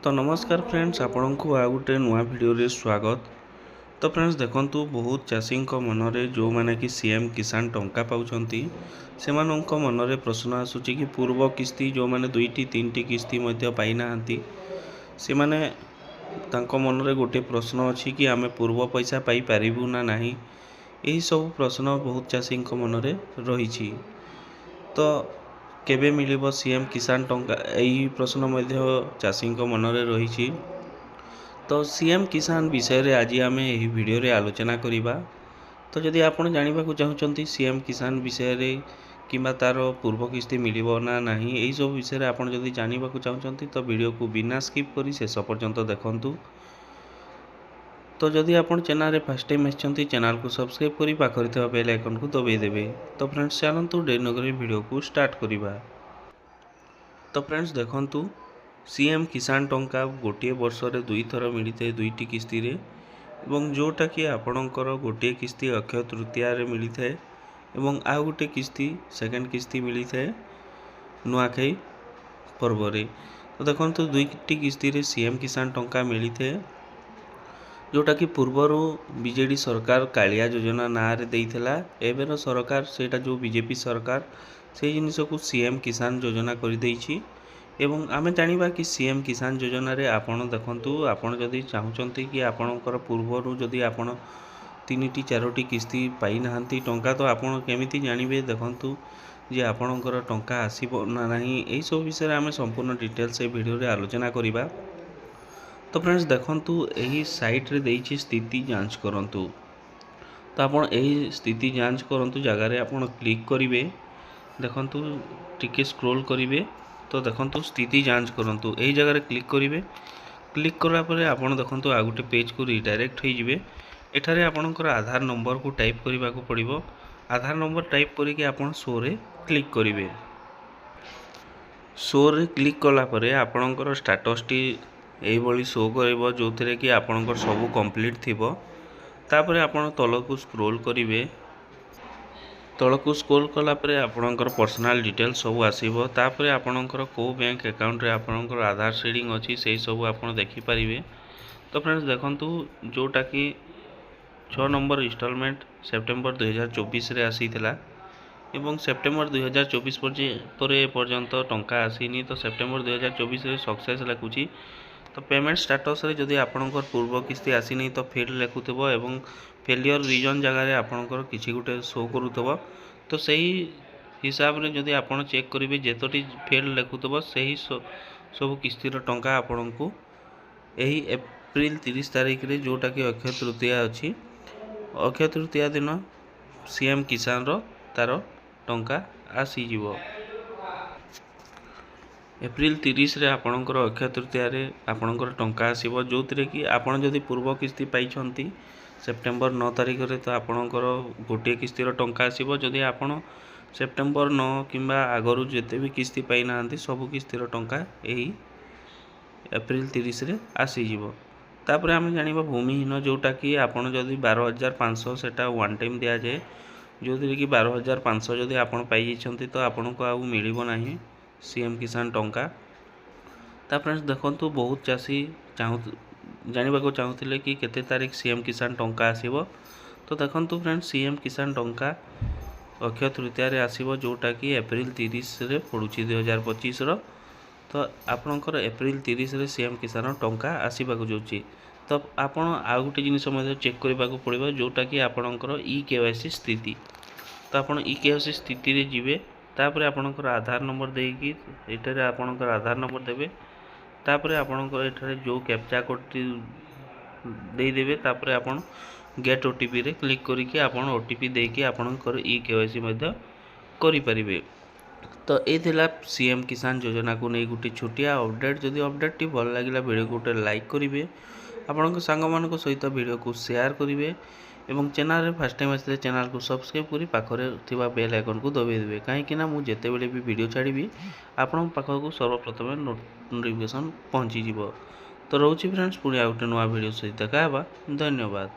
तो नमस्कार फ्रेंड्स आपण को आ गोटे नुआ वीडियो रे स्वागत। तो फ्रेंड्स देखंतु बहुत चाषी मनरे जो माने कि सीएम किसान टंका पाउछंती सेमानंक मनरे प्रश्न आसुची कि पूर्व किस्ती जो माने दुईटी तीनटी किस्ती मध्य पाई नाहंती से माने तांको मनरे गोटे प्रश्न अछि कि आमे पूर्व पैसा पाई पारिबु ना नाही। एही सब प्रश्न बहुत चाषी मनरे रहिछि। तो केबे मिलिबो सीएम किसान टंका एही प्रश्न मध्य चाषी मनरे रहिछि। तो सीएम किसान विषय रे आज आम यही वीडियो रे आलोचना करिबा। तो जदि आपण जानिबा को चाहुचंती सीएम किसान विषय रे किंबा तार पूर्व किस्ती मिलिबो ना नाही एही सब विषय रे आपण जदि जानिबा को चाहुचंती तो वीडियो को बिना स्किप करी शेष पर्यंत देखंतु। तो जदि आपण चैनल रे फर्स्ट टाइम आछंती चैनल को सब्सक्राइब करी पाखरि थवा बेल आइकन को दबाई देबे। तो फ्रेंड्स चलंतु डेरी नगरी वीडियो को स्टार्ट करिबा। तो फ्रेंड्स देखंतु सीएम किसान टंका गोटे वर्ष रे दुई थर मिलते दुईटी किस्ती रे एवं जोटा कि आपणकर गोटे किस्ती अक्षय तृतीया रे मिलता है एवं आ गोटे किस्ती सेकेंड किस्ती मिलता है नुआखाई पर्व रे। तो देखंतु दुईटी किस्ती रे सीएम किसान टंका मिलता है जोटा कि पूर्वर बीजेडी सरकार कालिया योजना ना रे देइथिला एबेर सरकार सेटा जो बीजेपी सरकार से जिनिस को सीएम किसान योजना कर देइछि। एवं आमे जानिबा कि सीएम किसान योजना रे आपण देखंतु आपण जदि चाहुचंती कि आपणकर पूर्वरु जदि आपण तीनिटी चारोटी किस्ती पाई नाहंती टंका तो आपण केमिति जानिबे देखंतु जे आपणकर टंका आसीबो ना नाही एही सब विषय आमे संपूर्ण डिटेल से वीडियो रे आलोचना करिबा। तो फ्रेंड्स देखंतु एही साइट रे देइछि स्थिति जांच करंतु। तो आपण एही स्थिति जांच करंतु जगह रे आपण क्लिक करिवे देखंतु टिके स्क्रॉल करिवे तो देखंतु स्थिति जांच करंतु एही जगह रे क्लिक करिवे। क्लिक करला परे आपण देखंतु आ गुटे पेज को रिडायरेक्ट होई जिवे। एठारे आपणकर आधार नंबर को टाइप करिबा को पड़िबो। आधार नंबर टाइप करिके आपण शो रे क्लिक करिवे। शो रे क्लिक कला परे आपणकर स्टेटस टी एही बळी शो करबो जोथिरे कि आपणकर सब कंप्लीट थिबो। तापरे आपण तलकू स्क्रॉल करिवे। तलकू स्क्रॉल कला परे आपणकर पर्सनल डिटेल सब आसीबो। तापरे आपणकर को बैंक अकाउंट रे आपणकर आधार शेडिंग अछि सेही सब आपण देखि परिबे। तो फ्रेंड्स देखंतु जोटा कि 6 नंबर इंस्टॉलमेंट सेप्टेम्बर 2024 रे आसीथिला एवं सेप्टेम्बर 2024 परे पर्यंत टंका आसीनी। तो सेप्टेम्बर 2024 रे सक्सेस लिखुची। तो पेमेंट स्टेटस रे जदि आपणकर पूर्व किस्ती आसीनी तो फेल लिखुथबो एवं फेलियर रीजन जगह रे आपणकर किछि गुटे शो करूथबो। तो सही हिसाब रे जदि आपण चेक करिवे जेतोटी फेल लिखुथबो सही सब किस्ती रो टंका आपणको एही एप्रिल 30 तारिख रे जोटा कि अक्षय तृतीया अछि अक्षय तृतीया दिन सीएम किसान रो तार टंका आसी जीवो। एप्रिल 30 रे आपणकर अक्षय तृतीया रे आपणकर टंका आसीबो जोथिरे कि आपण जदि पूर्व किस्ती पाइछंती सेप्टेम्बर 9 तारिख रे तो आपणकर गोटे किस्ती रो टंका आसीबो। जदि आपण सेप्टेम्बर 9 किंबा आगरु जेते भी किस्ती पाई नाहंती सब किस्ती रो टंका एही एप्रिल 30 रे आसी जीवो। तापरे आमे जानिबा भूमिहीन जोटा कि आपण जदि 12500 सेटा वन टाइम दिया जाए जोथिरे कि 12500 जदि आपण पाई छंती तो आपनको आ मिलिबो नाही सीएम किसान टंका। ता फ्रेंड्स देखंतु बहुत चाषी जानिबा को चाहुथिले कि केते तारिख सीएम किसान टंका आसीबो। तो देखंतु फ्रेंड्स सीएम किसान टंका अक्षय तृतीया रे आसीबो जोटा कि एप्रिल 30 रे पडुची 2025 रो। तो आपणकर एप्रिल 30 रे सीएम किसान टंका आसीबा को जोची। तो आपण आ गुटे जिनिस मध्ये चेक करबा को पड़िबो जोटा कि आपणकर ई केवाईसी स्थिति। तो आपण ई केवाईसी स्थिति रे जिवे तापरे आपणकर आधार नंबर देकी एठारे आपणकर आधार नंबर देबे। तापरे आपणकर एठारे जो कैप्चा कोड दे देबे तापरे आपण गेट ओटीपी रे क्लिक करिके आपण ओटीपी देकी आपणकर ई केवाईसी मध्ये करि परिबे। तो ये थिला सीएम किसान योजना को नहीं गोटे छोटिया अपडेट। जदि अपडेट टी भल लागिला वीडियो को गोटे लाइक करिवे आपन सांग मान सहित वीडियो को शेयर करिवे एवं चैनल रे फर्स्ट टाइम आसले चैनल को सब्सक्राइब करी पाखरे थिबा बेल आइकन को दबाई देबे कहीं ना मु जेते बेले भी वीडियो छाड़ीबी आपन पाखक सर्वप्रथम नोटिफिकेशन पहुंची जिवो। तो रहउची फ्रेंड्स पुणी आ गोटे नवा वीडियो सहित देखा। धन्यवाद।